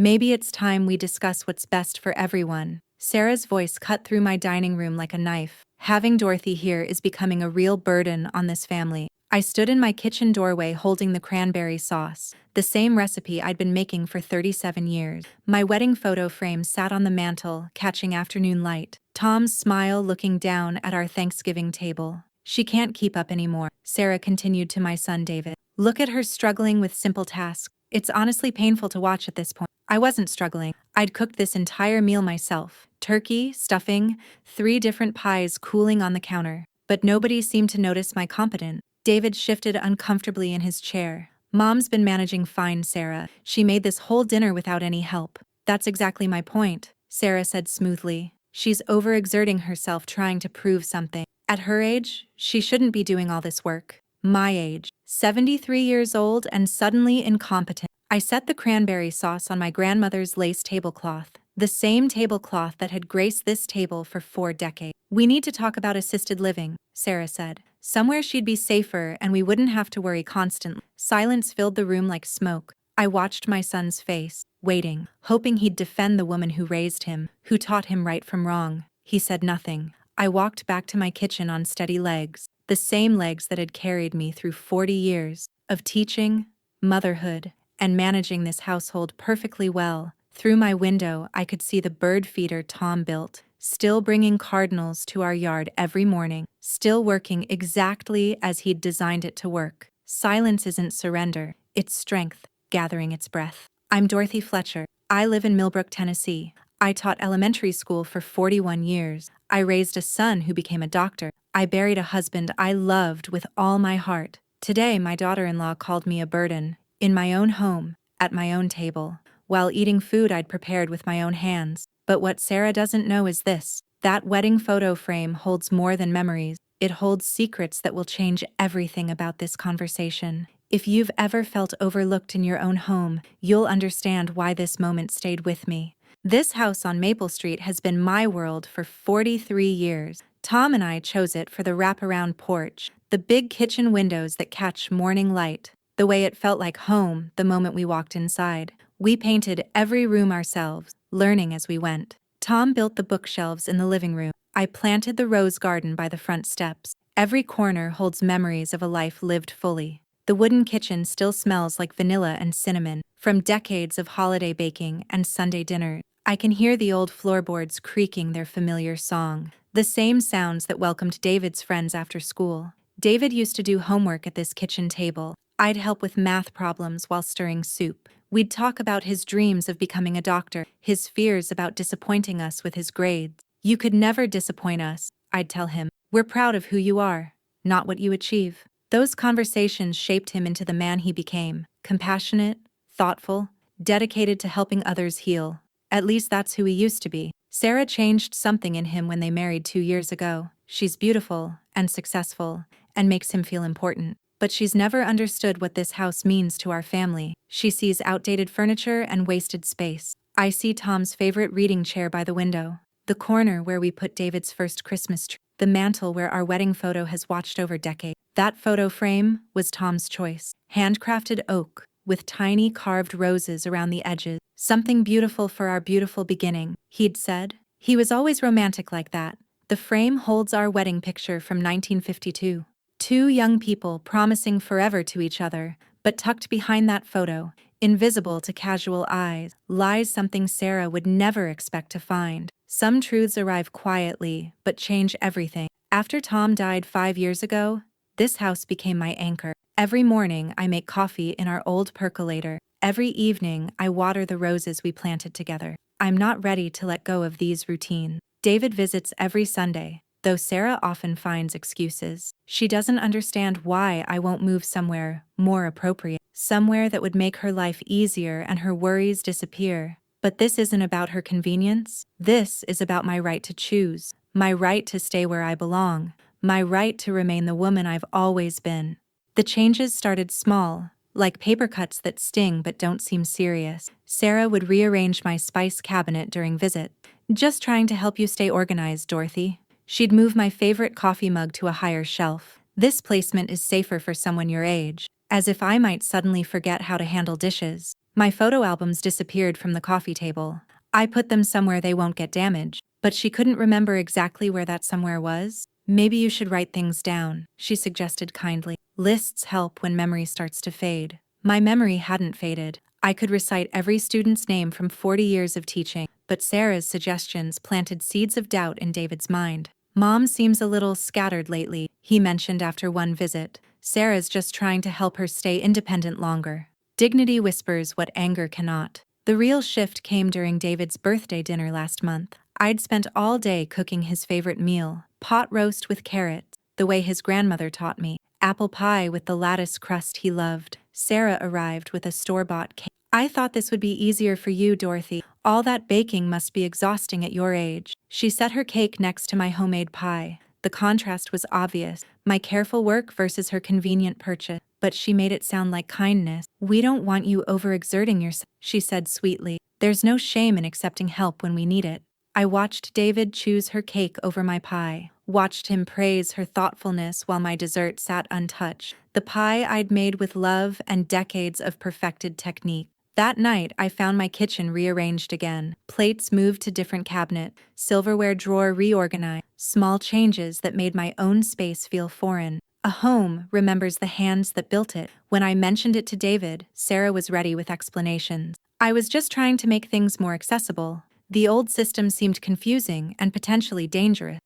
Maybe it's time we discuss what's best for everyone. Sarah's voice cut through my dining room like a knife. Having Dorothy here is becoming a real burden on this family. I stood in my kitchen doorway holding the cranberry sauce, the same recipe I'd been making for 37 years. My wedding photo frame sat on the mantel, catching afternoon light. Tom's smile looking down at our Thanksgiving table. She can't keep up anymore, Sarah continued to my son David. Look at her struggling with simple tasks. It's honestly painful to watch at this point. I wasn't struggling. I'd cooked this entire meal myself. Turkey, stuffing, 3 different pies cooling on the counter. But nobody seemed to notice my competence. David shifted uncomfortably in his chair. Mom's been managing fine, Sarah. She made this whole dinner without any help. That's exactly my point, Sarah said smoothly. She's overexerting herself trying to prove something. At her age, she shouldn't be doing all this work. My age, 73 years old and suddenly incompetent. I set the cranberry sauce on my grandmother's lace tablecloth, the same tablecloth that had graced this table for 4 decades. We need to talk about assisted living, Sarah said. Somewhere she'd be safer and we wouldn't have to worry constantly. Silence filled the room like smoke. I watched my son's face, waiting, hoping he'd defend the woman who raised him, who taught him right from wrong. He said nothing. I walked back to my kitchen on steady legs, the same legs that had carried me through 40 years of teaching, motherhood, and managing this household perfectly well. Through my window, I could see the bird feeder Tom built, still bringing cardinals to our yard every morning, still working exactly as he'd designed it to work. Silence isn't surrender, it's strength, gathering its breath. I'm Dorothy Fletcher. I live in Millbrook, Tennessee. I taught elementary school for 41 years. I raised a son who became a doctor. I buried a husband I loved with all my heart. Today, my daughter-in-law called me a burden. In my own home, at my own table, while eating food I'd prepared with my own hands. But what Sarah doesn't know is this. That wedding photo frame holds more than memories. It holds secrets that will change everything about this conversation. If you've ever felt overlooked in your own home, you'll understand why this moment stayed with me. This house on Maple Street has been my world for 43 years. Tom and I chose it for the wraparound porch, the big kitchen windows that catch morning light, the way it felt like home the moment we walked inside. We painted every room ourselves, learning as we went. Tom built the bookshelves in the living room. I planted the rose garden by the front steps. Every corner holds memories of a life lived fully. The wooden kitchen still smells like vanilla and cinnamon, from decades of holiday baking and Sunday dinners. I can hear the old floorboards creaking their familiar song, the same sounds that welcomed David's friends after school. David used to do homework at this kitchen table. I'd help with math problems while stirring soup. We'd talk about his dreams of becoming a doctor, his fears about disappointing us with his grades. You could never disappoint us, I'd tell him. We're proud of who you are, not what you achieve. Those conversations shaped him into the man he became, compassionate, thoughtful, dedicated to helping others heal. At least that's who he used to be. Sarah changed something in him when they married 2 years ago. She's beautiful and successful and makes him feel important. But she's never understood what this house means to our family. She sees outdated furniture and wasted space. I see Tom's favorite reading chair by the window, the corner where we put David's first Christmas tree, the mantel where our wedding photo has watched over decades. That photo frame was Tom's choice. Handcrafted oak, with tiny carved roses around the edges. Something beautiful for our beautiful beginning, he'd said. He was always romantic like that. The frame holds our wedding picture from 1952. 2 young people promising forever to each other, but tucked behind that photo, invisible to casual eyes, lies something Sarah would never expect to find. Some truths arrive quietly, but change everything. After Tom died 5 years ago, this house became my anchor. Every morning I make coffee in our old percolator. Every evening I water the roses we planted together. I'm not ready to let go of these routines. David visits every Sunday, though Sarah often finds excuses. She doesn't understand why I won't move somewhere more appropriate, somewhere that would make her life easier and her worries disappear. But this isn't about her convenience. This is about my right to choose, my right to stay where I belong, my right to remain the woman I've always been. The changes started small, like paper cuts that sting but don't seem serious. Sarah would rearrange my spice cabinet during visits. Just trying to help you stay organized, Dorothy. She'd move my favorite coffee mug to a higher shelf. This placement is safer for someone your age, as if I might suddenly forget how to handle dishes. My photo albums disappeared from the coffee table. I put them somewhere they won't get damaged, but she couldn't remember exactly where that somewhere was. Maybe you should write things down, she suggested kindly. Lists help when memory starts to fade. My memory hadn't faded. I could recite every student's name from 40 years of teaching, but Sarah's suggestions planted seeds of doubt in David's mind. Mom seems a little scattered lately, he mentioned after one visit. Sarah's just trying to help her stay independent longer. Dignity whispers what anger cannot. The real shift came during David's birthday dinner last month. I'd spent all day cooking his favorite meal, pot roast with carrots, the way his grandmother taught me, apple pie with the lattice crust he loved. Sarah arrived with a store-bought cake. I thought this would be easier for you, Dorothy. All that baking must be exhausting at your age. She set her cake next to my homemade pie. The contrast was obvious, my careful work versus her convenient purchase, but she made it sound like kindness. We don't want you overexerting yourself, she said sweetly. There's no shame in accepting help when we need it. I watched David choose her cake over my pie, watched him praise her thoughtfulness while my dessert sat untouched, the pie I'd made with love and decades of perfected technique. That night, I found my kitchen rearranged again, plates moved to different cabinet, silverware drawer reorganized, small changes that made my own space feel foreign. A home remembers the hands that built it. When I mentioned it to David, Sarah was ready with explanations. I was just trying to make things more accessible. The old system seemed confusing and potentially dangerous.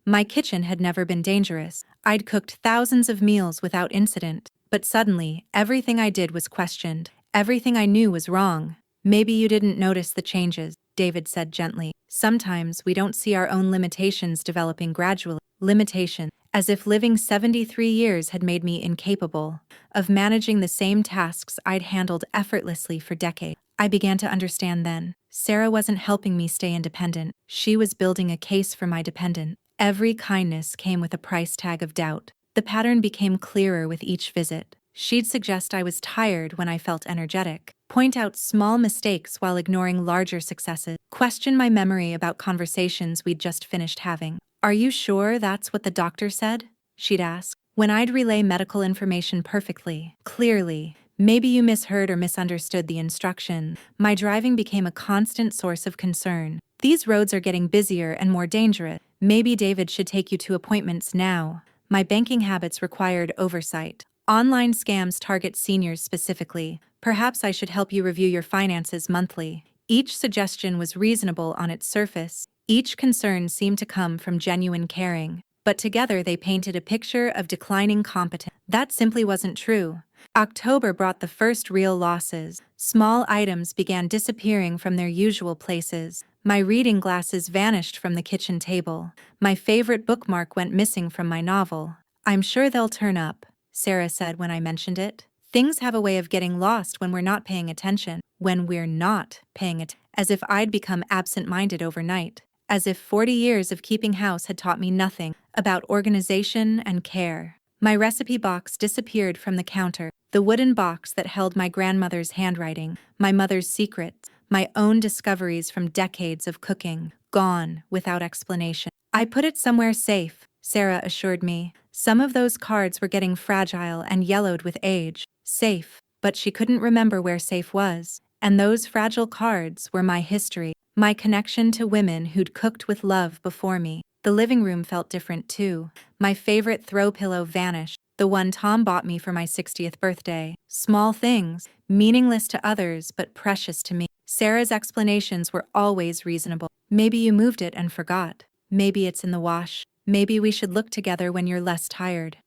My kitchen had never been dangerous. I'd cooked thousands of meals without incident, but suddenly, everything I did was questioned. Everything I knew was wrong. Maybe you didn't notice the changes, David said gently. Sometimes we don't see our own limitations developing gradually. Limitations, as if living 73 years had made me incapable of managing the same tasks I'd handled effortlessly for decades. I began to understand then. Sarah wasn't helping me stay independent. She was building a case for my dependence. Every kindness came with a price tag of doubt. The pattern became clearer with each visit. She'd suggest I was tired when I felt energetic, point out small mistakes while ignoring larger successes, question my memory about conversations we'd just finished having. Are you sure that's what the doctor said? She'd ask. When I'd relay medical information perfectly, clearly, maybe you misheard or misunderstood the instruction. My driving became a constant source of concern. These roads are getting busier and more dangerous. Maybe David should take you to appointments now. My banking habits required oversight. Online scams target seniors specifically. Perhaps I should help you review your finances monthly. Each suggestion was reasonable on its surface. Each concern seemed to come from genuine caring. But together they painted a picture of declining competence. That simply wasn't true. October brought the first real losses. Small items began disappearing from their usual places. My reading glasses vanished from the kitchen table. My favorite bookmark went missing from my novel. I'm sure they'll turn up, Sarah said when I mentioned it. Things have a way of getting lost when we're not paying attention. When we're not paying attention. As if I'd become absent-minded overnight. As if 40 years of keeping house had taught me nothing about organization and care. My recipe box disappeared from the counter. The wooden box that held my grandmother's handwriting, my mother's secrets, my own discoveries from decades of cooking, gone without explanation. I put it somewhere safe, Sarah assured me. Some of those cards were getting fragile and yellowed with age. Safe, but she couldn't remember where safe was. And those fragile cards were my history, my connection to women who'd cooked with love before me. The living room felt different too. My favorite throw pillow vanished, the one Tom bought me for my 60th birthday. Small things, meaningless to others but precious to me. Sarah's explanations were always reasonable. Maybe you moved it and forgot. Maybe it's in the wash. Maybe we should look together when you're less tired.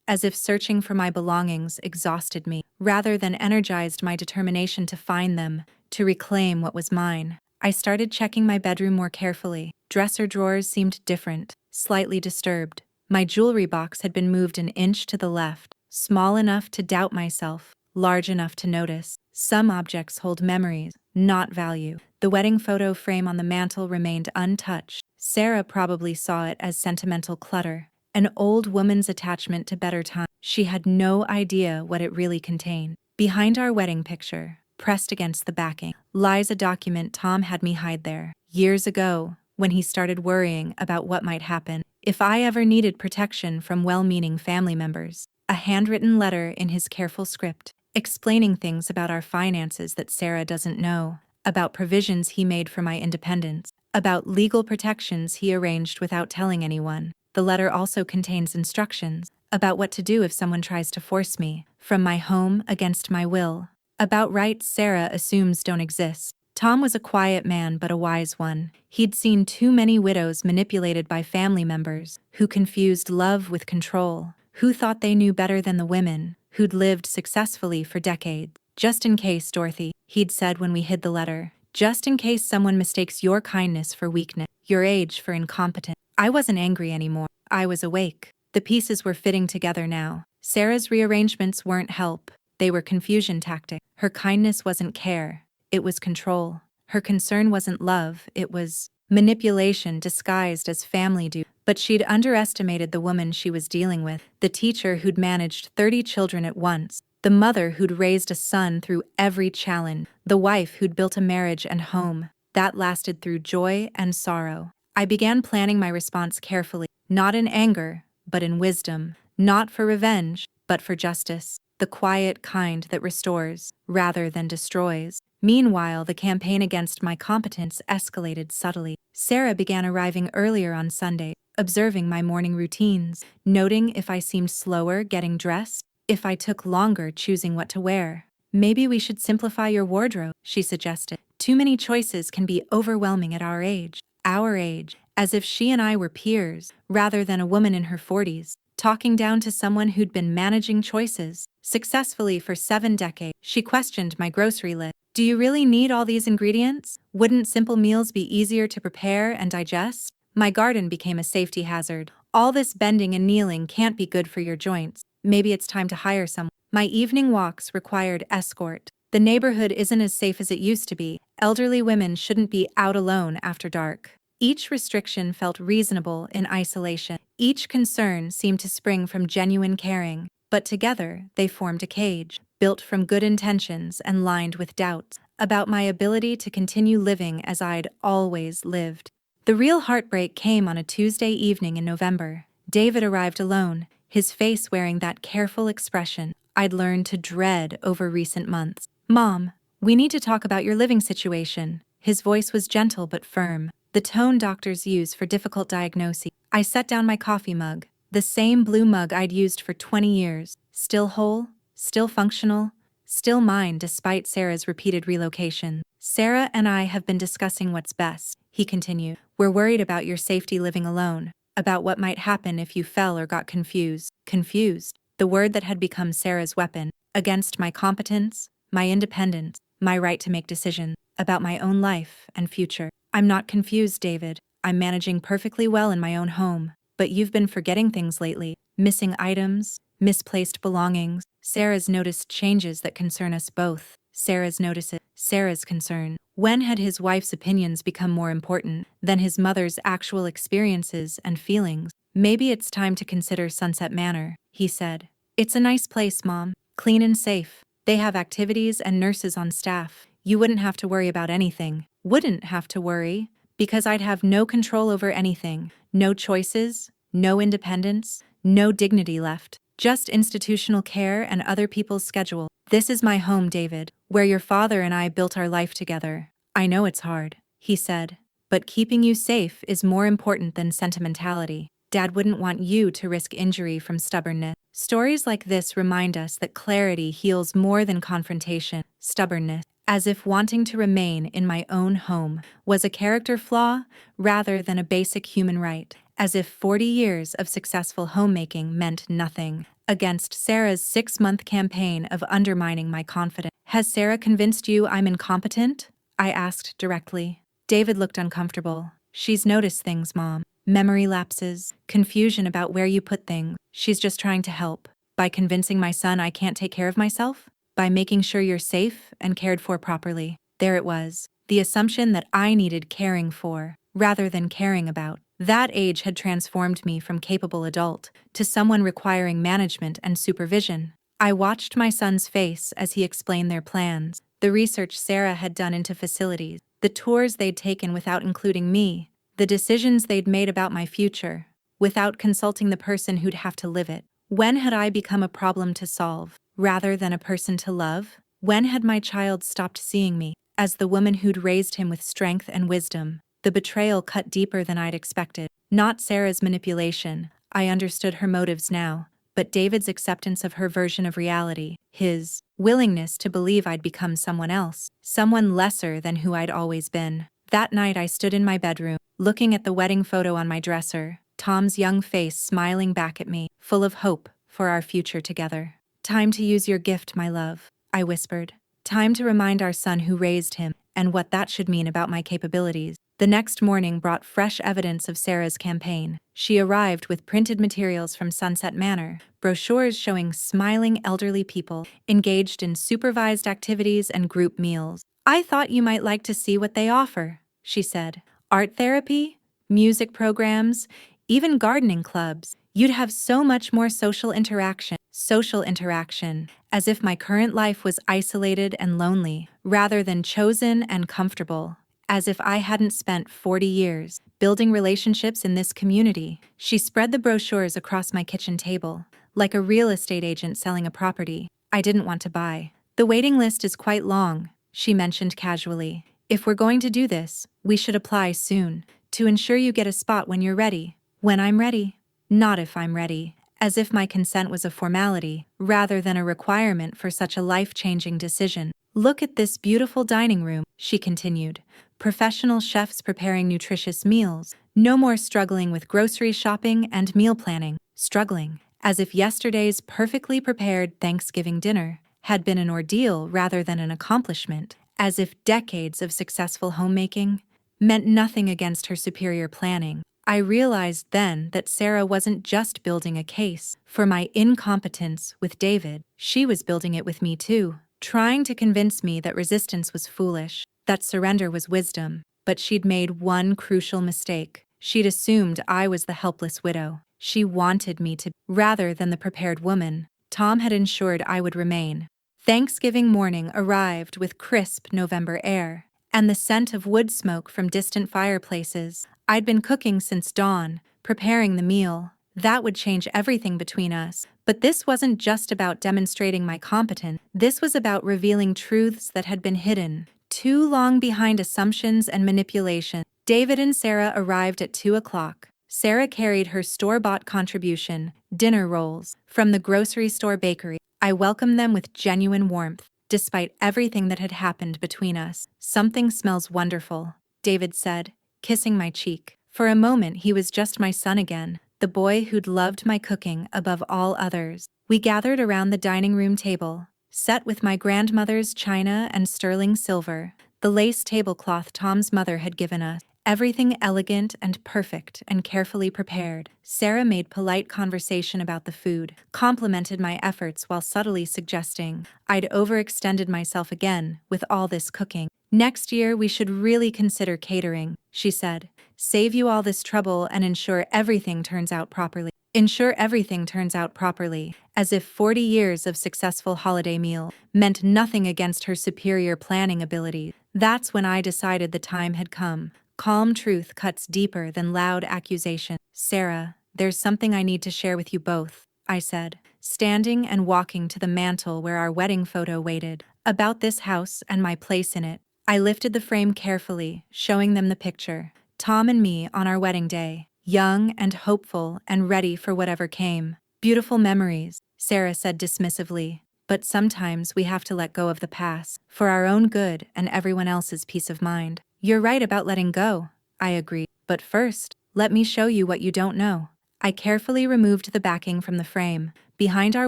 As if searching for my belongings exhausted me, rather than energized my determination to find them, to reclaim what was mine. I started checking my bedroom more carefully. Dresser drawers seemed different, slightly disturbed. My jewelry box had been moved an inch to the left, small enough to doubt myself, large enough to notice. Some objects hold memories, not value. The wedding photo frame on the mantel remained untouched. Sarah probably saw it as sentimental clutter, an old woman's attachment to better times. She had no idea what it really contained. Behind our wedding picture, pressed against the backing, lies a document Tom had me hide there. Years ago, when he started worrying about what might happen if I ever needed protection from well-meaning family members. A handwritten letter in his careful script. explaining things about our finances that Sarah doesn't know, about provisions he made for my independence, about legal protections he arranged without telling anyone. The letter also contains instructions about what to do if someone tries to force me from my home against my will, about rights Sarah assumes don't exist. Tom was a quiet man but a wise one. He'd seen too many widows manipulated by family members who confused love with control, who thought they knew better than the women, who'd lived successfully for decades. Just in case, Dorothy, he'd said when we hid the letter. Just in case someone mistakes your kindness for weakness, your age for incompetence. I wasn't angry anymore. I was awake. The pieces were fitting together now. Sarah's rearrangements weren't help. They were confusion tactics. Her kindness wasn't care. It was control. Her concern wasn't love. It was manipulation disguised as family duty. But she'd underestimated the woman she was dealing with, the teacher who'd managed 30 children at once, the mother who'd raised a son through every challenge, the wife who'd built a marriage and home that lasted through joy and sorrow. I began planning my response carefully, not in anger, but in wisdom, not for revenge, but for justice, the quiet kind that restores rather than destroys. Meanwhile, the campaign against my competence escalated subtly. Sarah began arriving earlier on Sunday, observing my morning routines, noting if I seemed slower getting dressed, if I took longer choosing what to wear. Maybe we should simplify your wardrobe, she suggested. Too many choices can be overwhelming at our age. Our age, as if she and I were peers, rather than a woman in her 40s, talking down to someone who'd been managing choices successfully for 7 decades. She questioned my grocery list. Do you really need all these ingredients? Wouldn't simple meals be easier to prepare and digest? My garden became a safety hazard. All this bending and kneeling can't be good for your joints. Maybe it's time to hire someone. My evening walks required escort. The neighborhood isn't as safe as it used to be. Elderly women shouldn't be out alone after dark. Each restriction felt reasonable in isolation. Each concern seemed to spring from genuine caring, but together they formed a cage, built from good intentions and lined with doubts about my ability to continue living as I'd always lived. The real heartbreak came on a Tuesday evening in November. David arrived alone, his face wearing that careful expression I'd learned to dread over recent months. Mom, we need to talk about your living situation. His voice was gentle but firm, the tone doctors use for difficult diagnoses. I set down my coffee mug, the same blue mug I'd used for 20 years, still whole, still functional, still mine despite Sarah's repeated relocation. Sarah and I have been discussing what's best, he continued. We're worried about your safety living alone, about what might happen if you fell or got confused. Confused, the word that had become Sarah's weapon, against my competence, my independence, my right to make decisions about my own life and future. I'm not confused, David. I'm managing perfectly well in my own home, but you've been forgetting things lately. Missing items, misplaced belongings. Sarah's noticed changes that concern us both. Sarah's notices, Sarah's concern. When had his wife's opinions become more important than his mother's actual experiences and feelings? Maybe it's time to consider Sunset Manor, he said. It's a nice place, Mom. Clean and safe. They have activities and nurses on staff. You wouldn't have to worry about anything. Wouldn't have to worry, because I'd have no control over anything. No choices, no independence, no dignity left. Just institutional care and other people's schedule. This is my home, David, where your father and I built our life together. I know it's hard, he said, but keeping you safe is more important than sentimentality. Dad wouldn't want you to risk injury from stubbornness. Stories like this remind us that clarity heals more than confrontation. Stubbornness, as if wanting to remain in my own home was a character flaw rather than a basic human right. As if 40 years of successful homemaking meant nothing against Sarah's 6-month campaign of undermining my confidence. Has Sarah convinced you I'm incompetent? I asked directly. David looked uncomfortable. She's noticed things, Mom. Memory lapses, confusion about where you put things. She's just trying to help. By convincing my son I can't take care of myself? By making sure you're safe and cared for properly. There it was. The assumption that I needed caring for, rather than caring about. That age had transformed me from capable adult to someone requiring management and supervision. I watched my son's face as he explained their plans, the research Sarah had done into facilities, the tours they'd taken without including me, the decisions they'd made about my future, without consulting the person who'd have to live it. When had I become a problem to solve, rather than a person to love? When had my child stopped seeing me as the woman who'd raised him with strength and wisdom? The betrayal cut deeper than I'd expected. Not Sarah's manipulation, I understood her motives now, but David's acceptance of her version of reality, his willingness to believe I'd become someone else, someone lesser than who I'd always been. That night I stood in my bedroom, looking at the wedding photo on my dresser, Tom's young face smiling back at me, full of hope for our future together. "Time to use your gift, my love," I whispered. "Time to remind our son who raised him and what that should mean about my capabilities." The next morning brought fresh evidence of Sarah's campaign. She arrived with printed materials from Sunset Manor, brochures showing smiling elderly people engaged in supervised activities and group meals. "I thought you might like to see what they offer," she said. "Art therapy, music programs, even gardening clubs. You'd have so much more social interaction." Social interaction, as if my current life was isolated and lonely, rather than chosen and comfortable. As if I hadn't spent 40 years building relationships in this community. She spread the brochures across my kitchen table, like a real estate agent selling a property I didn't want to buy. "The waiting list is quite long," she mentioned casually. "If we're going to do this, we should apply soon, to ensure you get a spot when you're ready." When I'm ready, not if I'm ready. As if my consent was a formality, rather than a requirement for such a life-changing decision. "Look at this beautiful dining room," she continued. "Professional chefs preparing nutritious meals. No more struggling with grocery shopping and meal planning." Struggling, as if yesterday's perfectly prepared Thanksgiving dinner had been an ordeal rather than an accomplishment. As if decades of successful homemaking meant nothing against her superior planning. I realized then that Sarah wasn't just building a case for my incompetence with David. She was building it with me too, trying to convince me that resistance was foolish, that surrender was wisdom. But she'd made one crucial mistake. She'd assumed I was the helpless widow. She wanted me to, rather than the prepared woman Tom had ensured I would remain. Thanksgiving morning arrived with crisp November air and the scent of wood smoke from distant fireplaces. I'd been cooking since dawn, preparing the meal. That would change everything between us. But this wasn't just about demonstrating my competence. This was about revealing truths that had been hidden too long behind assumptions and manipulation. David and Sarah arrived at 2 o'clock. Sarah carried her store-bought contribution, dinner rolls, from the grocery store bakery. I welcomed them with genuine warmth. Despite everything that had happened between us. "Something smells wonderful," David said, kissing my cheek. For a moment he was just my son again, the boy who'd loved my cooking above all others. We gathered around the dining room table, set with my grandmother's china and sterling silver, the lace tablecloth Tom's mother had given us. Everything elegant and perfect and carefully prepared. Sarah made polite conversation about the food, complimented my efforts while subtly suggesting I'd overextended myself again with all this cooking. "Next year we should really consider catering," she said. "Save you all this trouble and ensure everything turns out properly." Ensure everything turns out properly, as if 40 years of successful holiday meal meant nothing against her superior planning ability. That's when I decided the time had come. Calm truth cuts deeper than loud accusation. "Sarah, there's something I need to share with you both," I said, standing and walking to the mantel where our wedding photo waited. "About this house and my place in it." I lifted the frame carefully, showing them the picture. Tom and me on our wedding day, young and hopeful and ready for whatever came. "Beautiful memories," Sarah said dismissively. "But sometimes we have to let go of the past, for our own good and everyone else's peace of mind." "You're right about letting go," I agreed. "But first, let me show you what you don't know." I carefully removed the backing from the frame. Behind our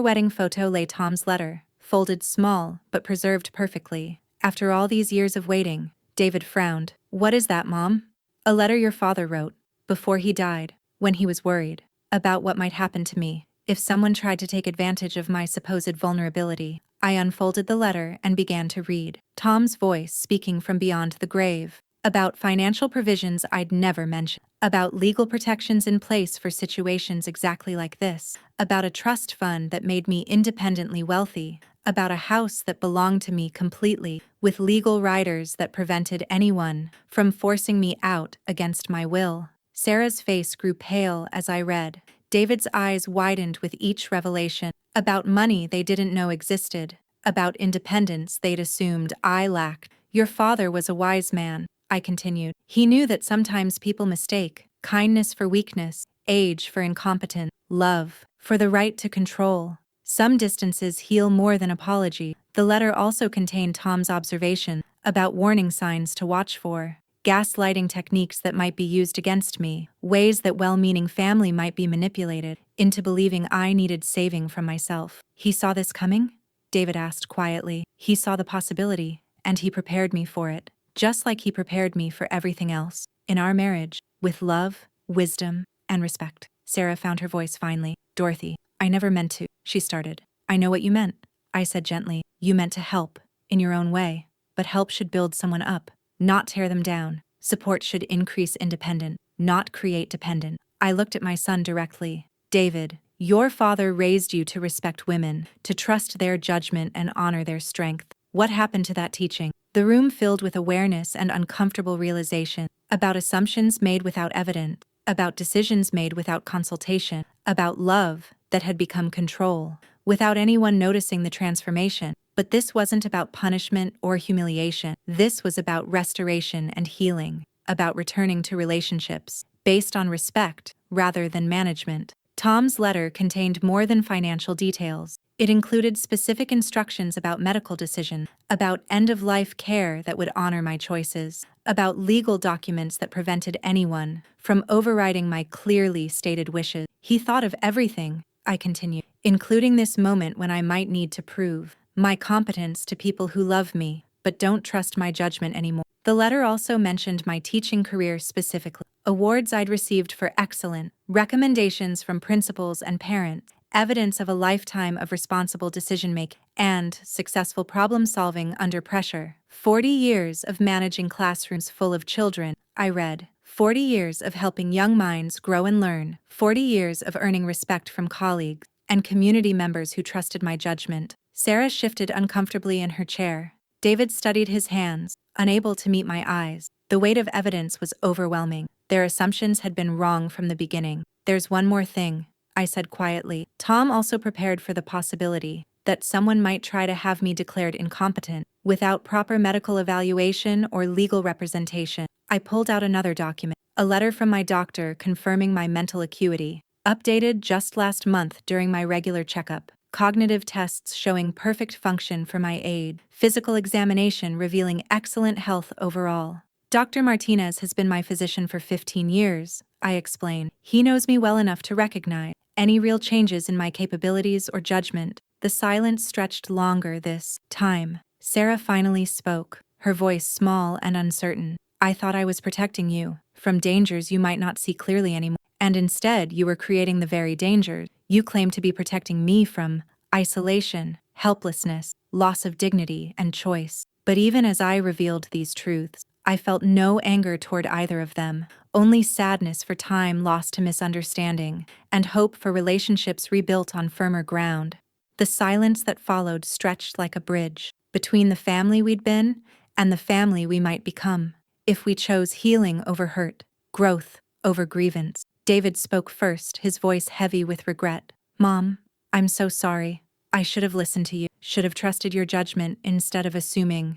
wedding photo lay Tom's letter, folded small but preserved perfectly. "After all these years of waiting," David frowned. "What is that, Mom?" "A letter your father wrote, before he died, when he was worried about what might happen to me if someone tried to take advantage of my supposed vulnerability." I unfolded the letter and began to read. Tom's voice speaking from beyond the grave. About financial provisions I'd never mentioned. About legal protections in place for situations exactly like this. About a trust fund that made me independently wealthy. About a house that belonged to me completely, with legal riders that prevented anyone from forcing me out against my will. Sarah's face grew pale as I read. David's eyes widened with each revelation. About money they didn't know existed. About independence they'd assumed I lacked. Your father was a wise man, I continued. He knew that sometimes people mistake kindness for weakness, age for incompetence, love for the right to control. Some distances heal more than apology. The letter also contained Tom's observation about warning signs to watch for, gaslighting techniques that might be used against me, ways that well-meaning family might be manipulated into believing I needed saving from myself. He saw this coming? David asked quietly. He saw the possibility, and he prepared me for it, just like he prepared me for everything else. In our marriage, with love, wisdom, and respect. Sarah found her voice finally. Dorothy, I never meant to, she started. I know what you meant, I said gently. You meant to help, in your own way. But help should build someone up, not tear them down. Support should increase independence, not create dependence. I looked at my son directly. David, your father raised you to respect women, to trust their judgment and honor their strength. What happened to that teaching? The room filled with awareness and uncomfortable realization about assumptions made without evidence, about decisions made without consultation, about love that had become control, without anyone noticing the transformation. But this wasn't about punishment or humiliation. This was about restoration and healing, about returning to relationships based on respect rather than management. Tom's letter contained more than financial details. It included specific instructions about medical decisions, about end-of-life care that would honor my choices, about legal documents that prevented anyone from overriding my clearly stated wishes. He thought of everything, I continued, including this moment when I might need to prove my competence to people who love me but don't trust my judgment anymore. The letter also mentioned my teaching career specifically, awards I'd received for excellence, recommendations from principals and parents, evidence of a lifetime of responsible decision-making, and successful problem-solving under pressure. 40 years of managing classrooms full of children, I read. 40 years of helping young minds grow and learn. 40 years of earning respect from colleagues and community members who trusted my judgment. Sarah shifted uncomfortably in her chair. David studied his hands, unable to meet my eyes. The weight of evidence was overwhelming. Their assumptions had been wrong from the beginning. There's one more thing, I said quietly. Tom also prepared for the possibility that someone might try to have me declared incompetent without proper medical evaluation or legal representation. I pulled out another document, a letter from my doctor confirming my mental acuity, updated just last month during my regular checkup. Cognitive tests showing perfect function for my age, physical examination revealing excellent health overall. Dr. Martinez has been my physician for 15 years, I explained. He knows me well enough to recognize any real changes in my capabilities or judgment. The silence stretched longer this time. Sarah finally spoke, her voice small and uncertain. I thought I was protecting you from dangers you might not see clearly anymore. And instead, you were creating the very dangers you claim to be protecting me from: isolation, helplessness, loss of dignity, and choice. But even as I revealed these truths, I felt no anger toward either of them, only sadness for time lost to misunderstanding, and hope for relationships rebuilt on firmer ground. The silence that followed stretched like a bridge between the family we'd been and the family we might become, if we chose healing over hurt, growth over grievance. David spoke first, his voice heavy with regret. Mom, I'm so sorry. I should have listened to you, should have trusted your judgment instead of assuming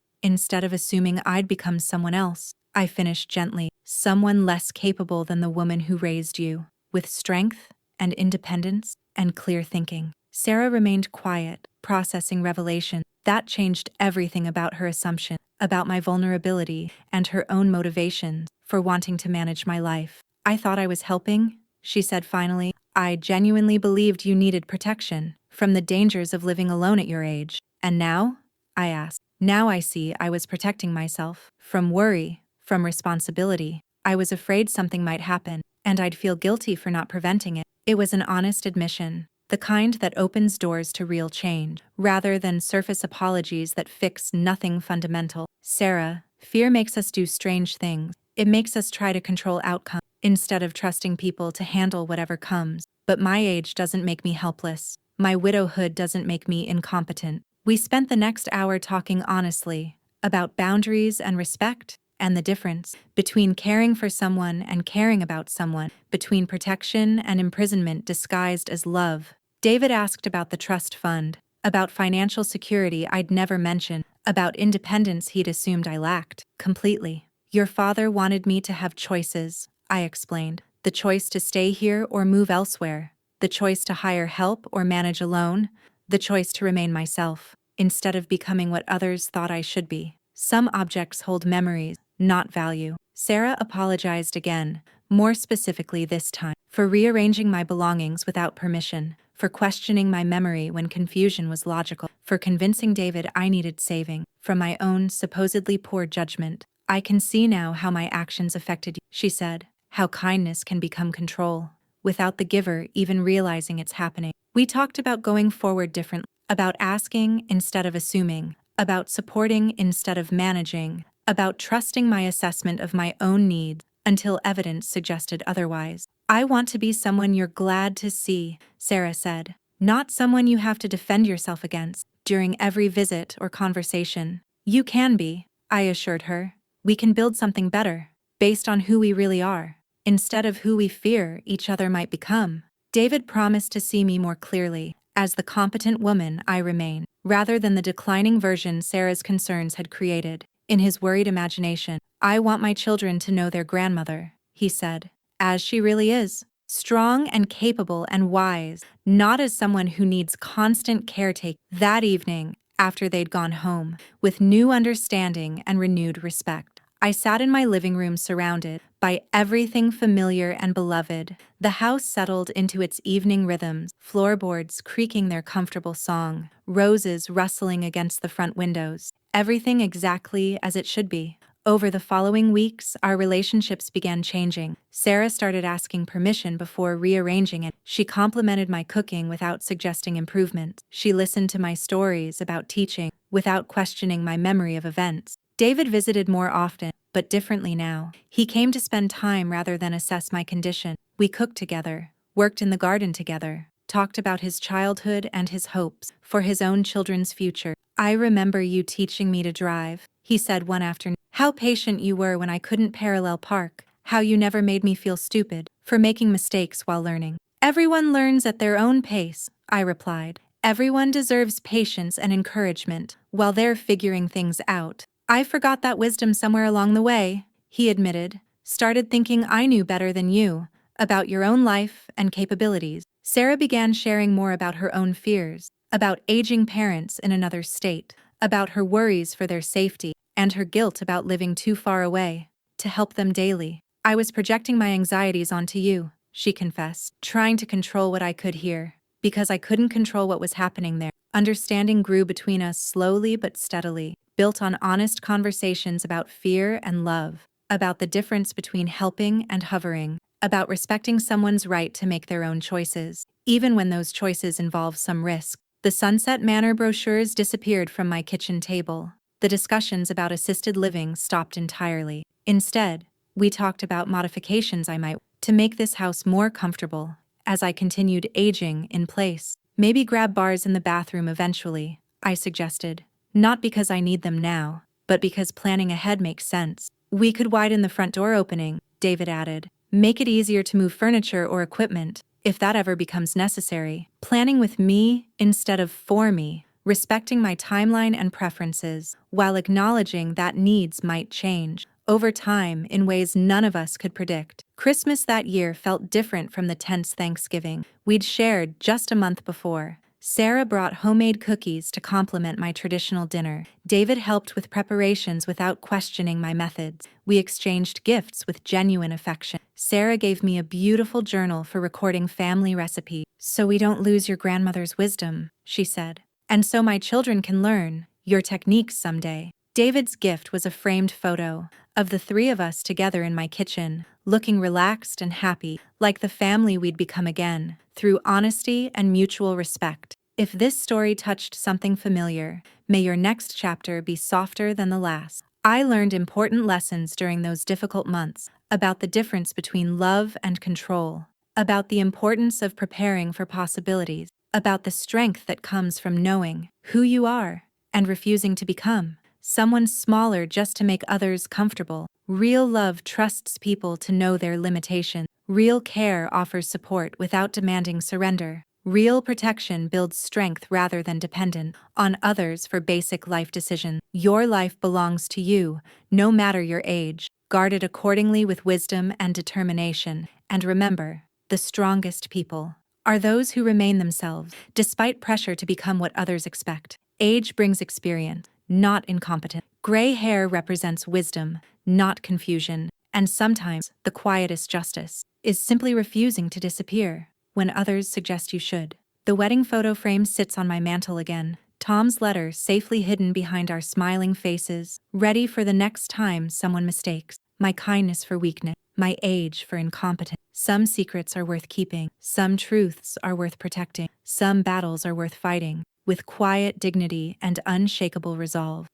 I'd become someone else. I finished gently, someone less capable than the woman who raised you, with strength and independence and clear thinking. Sarah remained quiet, processing revelation. That changed everything about her assumption, about my vulnerability and her own motivations for wanting to manage my life. I thought I was helping, she said finally. I genuinely believed you needed protection from the dangers of living alone at your age. And now? I asked. Now I see I was protecting myself from worry, from responsibility. I was afraid something might happen, and I'd feel guilty for not preventing it. It was an honest admission, the kind that opens doors to real change, rather than surface apologies that fix nothing fundamental. Sarah, fear makes us do strange things. It makes us try to control outcomes instead of trusting people to handle whatever comes. But my age doesn't make me helpless. My widowhood doesn't make me incompetent. We spent the next hour talking honestly about boundaries and respect, and the difference between caring for someone and caring about someone, between protection and imprisonment disguised as love. David asked about the trust fund, about financial security I'd never mentioned, about independence he'd assumed I lacked completely. Your father wanted me to have choices, I explained. The choice to stay here or move elsewhere. The choice to hire help or manage alone. The choice to remain myself, instead of becoming what others thought I should be. Some objects hold memories, not value. Sarah apologized again, more specifically this time, for rearranging my belongings without permission, for questioning my memory when confusion was logical, for convincing David I needed saving from my own supposedly poor judgment. I can see now how my actions affected you, she said, how kindness can become control, without the giver even realizing it's happening. We talked about going forward differently, about asking instead of assuming, about supporting instead of managing, about trusting my assessment of my own needs until evidence suggested otherwise. I want to be someone you're glad to see, Sarah said, not someone you have to defend yourself against during every visit or conversation. You can be, I assured her. We can build something better, based on who we really are, instead of who we fear each other might become. David promised to see me more clearly, as the competent woman I remain, rather than the declining version Sarah's concerns had created. In his worried imagination, I want my children to know their grandmother, he said, as she really is. Strong and capable and wise, not as someone who needs constant caretaking. That evening, after they'd gone home, with new understanding and renewed respect, I sat in my living room surrounded by everything familiar and beloved. The house settled into its evening rhythms, floorboards creaking their comfortable song, roses rustling against the front windows, everything exactly as it should be. Over the following weeks, our relationships began changing. Sarah started asking permission before rearranging it. She complimented my cooking without suggesting improvements. She listened to my stories about teaching without questioning my memory of events. David visited more often, but differently now. He came to spend time rather than assess my condition. We cooked together, worked in the garden together, talked about his childhood and his hopes for his own children's future. I remember you teaching me to drive, he said one afternoon. How patient you were when I couldn't parallel park. How you never made me feel stupid for making mistakes while learning. Everyone learns at their own pace, I replied. Everyone deserves patience and encouragement while they're figuring things out. I forgot that wisdom somewhere along the way, he admitted. Started thinking I knew better than you about your own life and capabilities. Sarah began sharing more about her own fears, about aging parents in another state, about her worries for their safety, and her guilt about living too far away to help them daily. I was projecting my anxieties onto you, she confessed, trying to control what I could hear, because I couldn't control what was happening there. Understanding grew between us slowly but steadily, built on honest conversations about fear and love, about the difference between helping and hovering, about respecting someone's right to make their own choices, even when those choices involve some risk. The Sunset Manor brochures disappeared from my kitchen table. The discussions about assisted living stopped entirely. Instead, we talked about modifications I might to make this house more comfortable as I continued aging in place. Maybe grab bars in the bathroom eventually, I suggested. Not because I need them now, but because planning ahead makes sense. We could widen the front door opening, David added. Make it easier to move furniture or equipment, if that ever becomes necessary. Planning with me instead of for me. Respecting my timeline and preferences, while acknowledging that needs might change over time in ways none of us could predict. Christmas that year felt different from the tense Thanksgiving we'd shared just a month before. Sarah brought homemade cookies to complement my traditional dinner. David helped with preparations without questioning my methods. We exchanged gifts with genuine affection. Sarah gave me a beautiful journal for recording family recipes. So we don't lose your grandmother's wisdom, she said. And so my children can learn your techniques someday. David's gift was a framed photo of the three of us together in my kitchen, looking relaxed and happy, like the family we'd become again, through honesty and mutual respect. If this story touched something familiar, may your next chapter be softer than the last. I learned important lessons during those difficult months about the difference between love and control, about the importance of preparing for possibilities, about the strength that comes from knowing who you are and refusing to become someone smaller just to make others comfortable. Real love trusts people to know their limitations. Real care offers support without demanding surrender. Real protection builds strength rather than dependence on others for basic life decisions. Your life belongs to you, no matter your age. Guard it accordingly with wisdom and determination. And remember, the strongest people are those who remain themselves, despite pressure to become what others expect. Age brings experience, not incompetence. Gray hair represents wisdom, not confusion. And sometimes, the quietest justice is simply refusing to disappear when others suggest you should. The wedding photo frame sits on my mantle again, Tom's letter safely hidden behind our smiling faces, ready for the next time someone mistakes my kindness for weakness, my age for incompetence. Some secrets are worth keeping, some truths are worth protecting, some battles are worth fighting, with quiet dignity and unshakable resolve.